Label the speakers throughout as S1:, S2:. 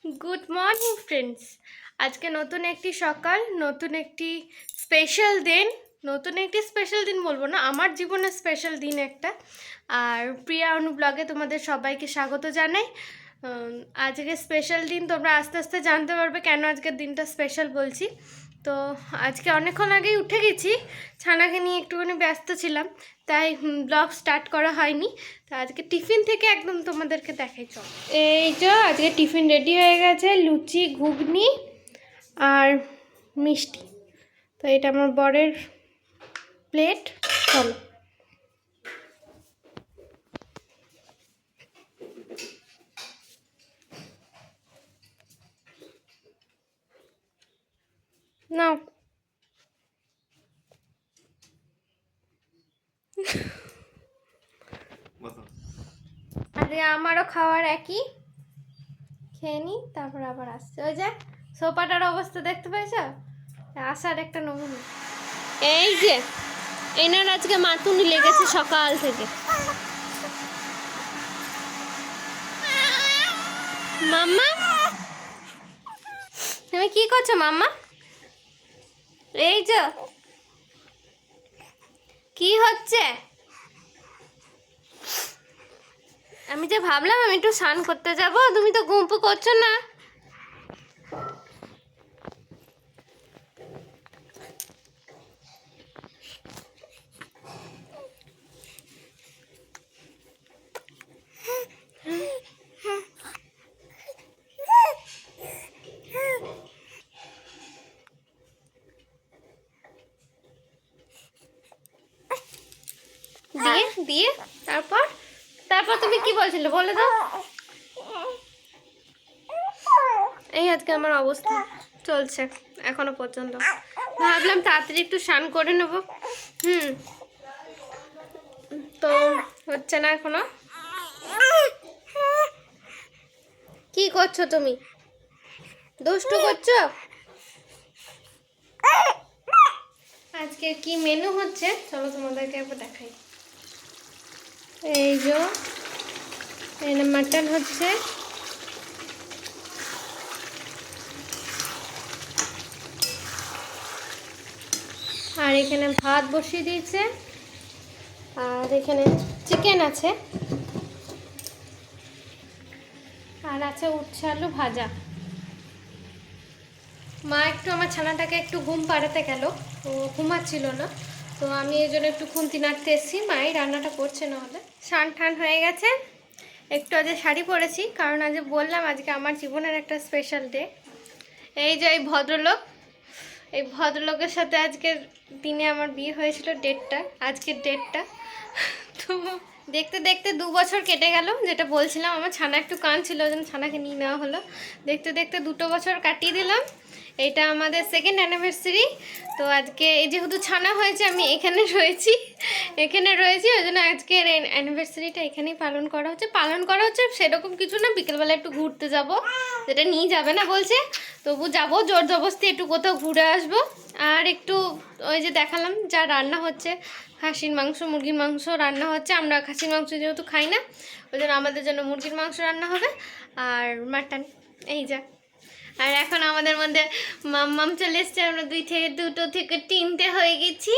S1: Good morning friends. আজকে নতুন একটি সকাল, নতুন একটি স্পেশাল দিন। নতুন একটি স্পেশাল দিন বলবো না, আমার জীবনের স্পেশাল দিন একটা। আর প্রিয়া অনু ব্লগে তোমাদের সবাইকে স্বাগত জানাই। আজকে স্পেশাল দিন, তোমরা আস্তে আস্তে জানতে পারবে কেন আজকের দিনটা স্পেশাল বলছি। তো আজকে অনেকক্ষণ আগেই উঠে গেছি, ছানাকে নিয়ে একটুখানি ব্যস্ত ছিলাম, তাই ব্লগ স্টার্ট করা হয়নি। তো আজকে টিফিন থেকে একদম তোমাদেরকে দেখাই চল। এই যে আজকে টিফিন রেডি হয়ে গেছে, লুচি, ঘুগনি আর মিষ্টি। তো এটা আমার বরের প্লেট। চলো নাও। আরে আমারও খাওয়ার একই, খেয়ে নিই তারপর আবার আসছে। ওই যে সোফাটার অবস্থা দেখতে পাইছ, আসার একটা নমুনা। এই যে এনার আজকে মাতুনি লেগেছে সকাল থেকে। মাম্মা তুমি কি করছো মাম্মা? এই যে কি হচ্ছে, আমি যে ভাবলাম আমি একটু স্নান করতে যাব, তুমি তো ঘুমপু করছো না। দিয়ে দিয়ে তারপর তারপর তুমি কি বলছিলে বলে দাও। এই আজকে আমার অবস্থা চলছে এখনো পর্যন্ত। ভাবলাম তাড়াতাড়ি একটু স্নান করে নেব, তো হচ্ছে না এখনো। কি করছো তুমি, দুষ্টু করছো? আজকে কি মেনু হচ্ছে চলো তোমাদেরকে একবার দেখাই। এই যে এখানে মাটন হচ্ছে, আর এখানে ভাত বসিয়ে দিয়েছে, আর এখানে চিকেন আছে, আর আছে উচ্ছে আলু ভাজা। মা একটু আমার ছানাটাকে একটু ঘুম পাড়াতে গেল, তো ঘুমাচ্ছিল না, তো আমি এই জন্য একটু খুন্তি নাড়তে এসেছি। মাই রান্নাটা করছে, নাহলে স্নান ঠান হয়ে গেছে। একটু আজ শাড়ি পরেছি, কারণ আজ বললাম আজকে আমার জীবনের একটা স্পেশাল ডে। এই যে এই ভদ্রলোকের সাথে আজকের দিনে আমার বিয়ে হয়েছিল, আজকের ডেটটা। তো দেখতে দেখতে 2 বছর কেটে গেল, যেটা বলছিলাম আমার ছানা একটু কাঁদছিল, ওই জন্য ছানাকে নিয়ে নেওয়া হলো। দেখতে দেখতে 2 বছর কাটিয়ে দিলাম। এটা আমাদের সেকেন্ড অ্যানিভার্সারি। তো আজকে এই যেহেতু ছানা হয়েছে, আমি এখানে রয়েছি, ওই জন্য আজকের অ্যানিভার্সারিটা এখানেই পালন করা হচ্ছে সেরকম কিছু না। বিকেলবেলা একটু ঘুরতে যাব, যেটা নিয়ে যাবে না বলছে, তবু যাবো জোর জবরদস্তি, একটু কোথাও ঘুরে আসবো। আর একটু ওই যে দেখালাম যা রান্না হচ্ছে, খাসির মাংস, মুরগির মাংস রান্না হচ্ছে। আমরা খাসির মাংস যেহেতু খাই না, ওই জন্য আমাদের জন্য মুরগির মাংস রান্না হবে, আর মাটন। এই যা। আর এখন আমাদের মধ্যে মাম্মাম চলে এসছে, আমরা 2 থেকে 3টে হয়ে গেছি,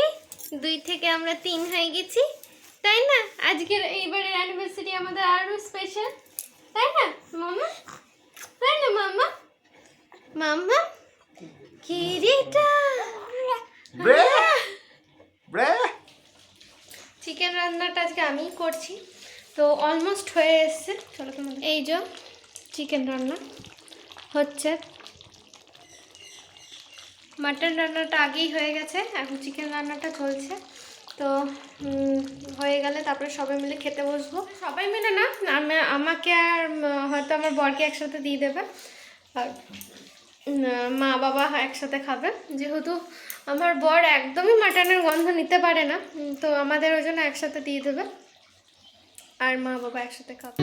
S1: 2 থেকে আমরা 3 হয়ে গেছি, তাই না? আজকের এইবারের অ্যানিভার্সারি আমাদের আরও স্পেশাল, তাই না মাম্মা? তাই না মাম্মা? মাম্মা কি রেটা চিকেন রান্নাটা আজকে আমিই করছি, তো অলমোস্ট হয়ে এসছে। চলো তোমাদের এই যে চিকেন রান্না হচ্ছে, মাটন রান্নাটা আগেই হয়ে গেছে, এখন চিকেন রান্নাটা চলছে। তো হয়ে গেলে তারপরে সবাই মিলে খেতে বসবো। সবাই মিলে না, আমাকে আর হয়তো আমার বরকে একসাথে দিয়ে দেবে, আর মা বাবা একসাথে খাবে। যেহেতু আমার বর একদমই মাটনের গন্ধ নিতে পারে না, তো আমাদের ওই জন্য একসাথে দিয়ে দেবে, আর মা বাবা একসাথে খাবে।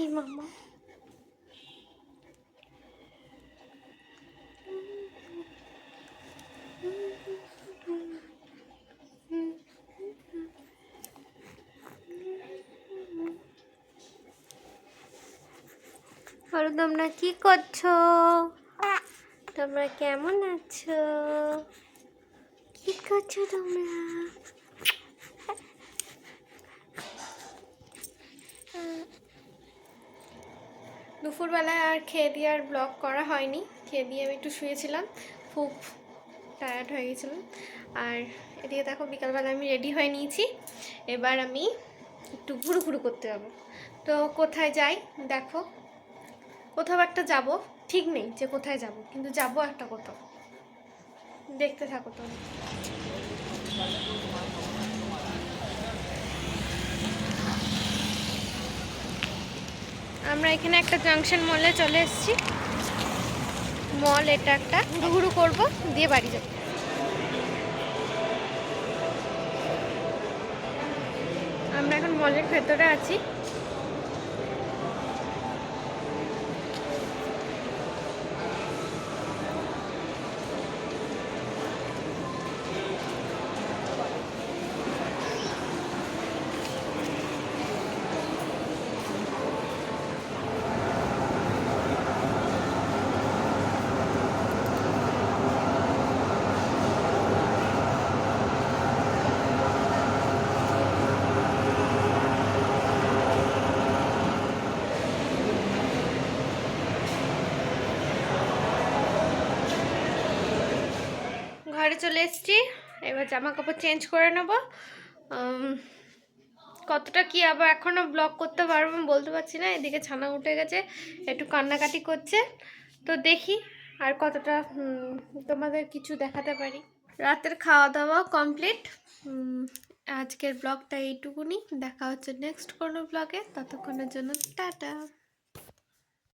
S1: এই মামা আর তোমরা কি করছো? তোমরা কেমন আছো? কি করছো তোমরা? দুপুরবেলায় আর খেয়ে দিয়ে আর ব্লগ করা হয়নি। খেয়ে দিয়ে আমি একটু শুয়েছিলাম, খুব টায়ার্ড হয়ে গেছিলাম। আর এদিকে দেখো বিকালবেলা আমি রেডি হয়ে নিয়েছি। এবার আমি একটু ঘুরু করতে যাবো। তো কোথায় যাই দেখো, কোথাও একটা যাব, ঠিক নেই যে কোথায় যাব, কিন্তু যাবো একটা কোথাও। দেখতে থাকো তোমরা। আমরা এখানে একটা জাংশন মলে চলে এসেছি। মল এটা একটা, ঘুরু করবো দিয়ে বাড়ি যাবো। আমরা এখন মলের ভেতরে আছি। ঘরে চলে এসেছি, এবার জামা কাপড় চেঞ্জ করে নেব। কতটা কি আবার এখনো ব্লগ করতে পারবো আমি বলতে পারছি না। এদিকে ছানা উঠে গেছে, একটু কান্নাকাটি করছে। তো দেখি আর কতটা তোমাদের কিছু দেখাতে পারি। রাতের খাওয়া দাওয়া কমপ্লিট। আজকের ব্লগটা এইটুকুনি। দেখা হচ্ছে নেক্সট কোনো ব্লগে, ততক্ষণের জন্য টাটা।